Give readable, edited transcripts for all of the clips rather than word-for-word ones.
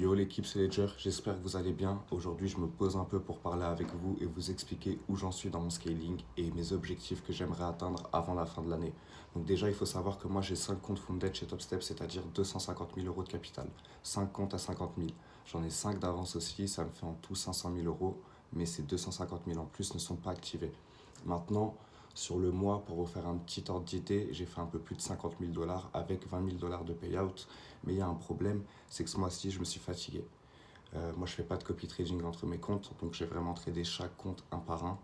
Yo l'équipe, c'est Ledger, j'espère que vous allez bien. Aujourd'hui, je me pose un peu pour parler avec vous et vous expliquer où j'en suis dans mon scaling et mes objectifs que j'aimerais atteindre avant la fin de l'année. Donc déjà, il faut savoir que moi, j'ai 5 comptes funded chez TopStep, c'est-à-dire 250 000 euros de capital. 5 comptes à 50 000. J'en ai 5 d'avance aussi, ça me fait en tout 500 000 euros, mais ces 250 000 en plus ne sont pas activés. Maintenant, sur le mois, pour vous faire un petit ordre d'idée, j'ai fait un peu plus de 50 000 dollars avec 20 000 dollars de payout. Mais il y a un problème, c'est que ce mois-ci, je me suis fatigué. Moi, je fais pas de copy trading entre mes comptes, donc j'ai vraiment tradé chaque compte un par un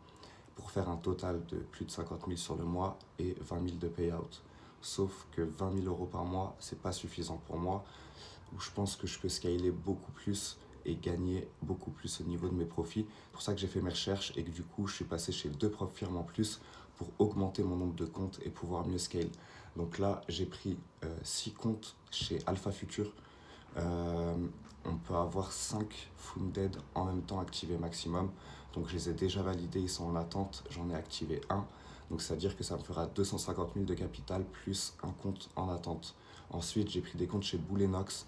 pour faire un total de plus de 50 000 sur le mois et 20 000 de payout. Sauf que 20 000 euros par mois, c'est pas suffisant pour moi, où je pense que je peux scaler beaucoup plus et gagner beaucoup plus au niveau de mes profits. C'est pour ça que j'ai fait mes recherches et que du coup, je suis passé chez 2 propres firmes en plus pour augmenter mon nombre de comptes et pouvoir mieux scale. Donc là, j'ai pris 6 comptes chez Alpha Future. Euh, on peut avoir 5 funded en même temps activés maximum. Donc je les ai déjà validés, ils sont en attente. J'en ai activé un. Donc c'est-à-dire que ça me fera 250 000 de capital plus un compte en attente. Ensuite, j'ai pris des comptes chez Boulenox.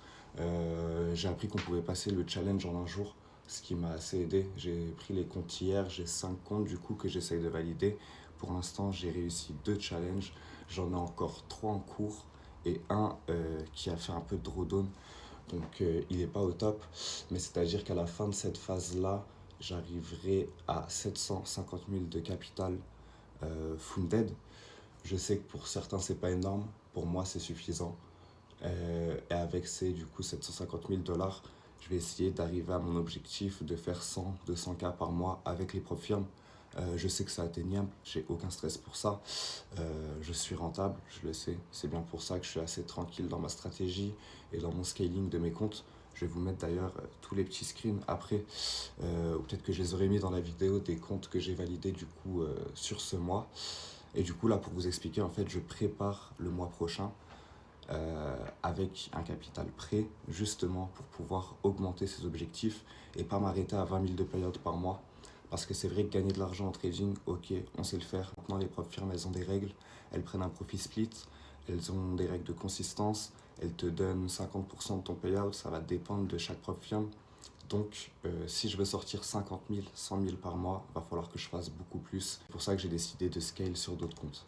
J'ai appris qu'on pouvait passer le challenge en un jour, ce qui m'a assez aidé. J'ai pris les comptes hier, j'ai 5 comptes du coup que j'essaye de valider. Pour l'instant, j'ai réussi 2 challenges. J'en ai encore 3 en cours et un qui a fait un peu de drawdown. Donc il n'est pas au top. Mais c'est-à-dire qu'à la fin de cette phase-là, j'arriverai à 750 000 de capital funded. Je sais que pour certains, c'est pas énorme. Pour moi, c'est suffisant. Et avec ces du coup 750 000 dollars, je vais essayer d'arriver à mon objectif de faire 100, 200K par mois avec les propres firmes. Je sais que c'est atteignable, j'ai aucun stress pour ça. Je suis rentable, je le sais. C'est bien pour ça que je suis assez tranquille dans ma stratégie et dans mon scaling de mes comptes. Je vais vous mettre d'ailleurs tous les petits screens après, ou peut-être que je les aurais mis dans la vidéo des comptes que j'ai validés du coup sur ce mois. Et du coup là pour vous expliquer, en fait je prépare le mois prochain avec un capital prêt, justement pour pouvoir augmenter ses objectifs et pas m'arrêter à 20 000 de payout par mois. Parce que c'est vrai que gagner de l'argent en trading, ok, on sait le faire. Maintenant, les propres firmes, elles ont des règles. Elles prennent un profit split, elles ont des règles de consistance, elles te donnent 50% de ton payout, ça va dépendre de chaque propre firme. Donc, si je veux sortir 50 000, 100 000 par mois, il va falloir que je fasse beaucoup plus. C'est pour ça que j'ai décidé de scale sur d'autres comptes.